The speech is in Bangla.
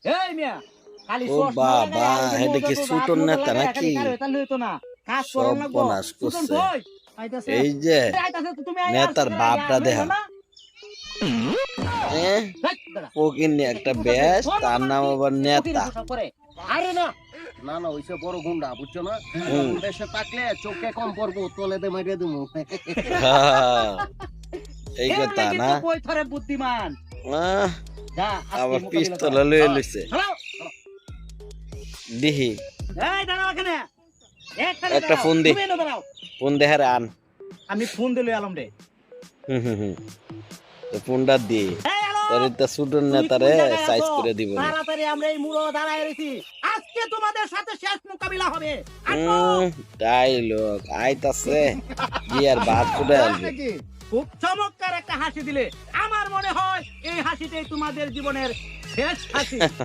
এই মিয়া খালি ও বাবা, এটা কি সুটন নেতা নাকি? সর্বনাশ করছে। এই যে নেতার বাপটা দেখা ফকিন্নি একটা ব্যাস, তার নাম আবার নেতা। আরে না না না ওইসে বড় গুন্ডা বুঝছো না হুম। দেশে থাকলে চোখে কম পড়বো তলে দে মারিয়ে দেবো হ্যাঁ, এই এর কথা লাগি না। তো কই থরে বুদ্ধিমান আহ, যা আজকে আবার মোকাবিলা পিস্তল কর। লয়ে লইছে হ্যালো দিহি। এই দাঁড়াও এখানে এখানে একটা দাঁড়াও, ফোন দে। তুমি এনে দাঁড়াও ফোন দেহার আন। আমি ফোন দিলে আলম রে হুম। তো ফোনটা দি, এই হ্যালো তোর এটা সুটন তুমি নেতারে কোন জায়গায় সাইজ আছো? করে দিব নি। তাড়াতাড়ি আমরা এই মুড়ো দাঁড়ায় রয়েছি আজকে তোমাদের সাথে শেষ মোকাবিলা হবে আসো। ডাইলগ আইতাছে বিয়ার ভাত ফুটে আসবে। খুব চমৎকার একটা হাসি দিলে আমার মনে হয় এই হাসিটাই তোমাদের জীবনের শেষ হাসি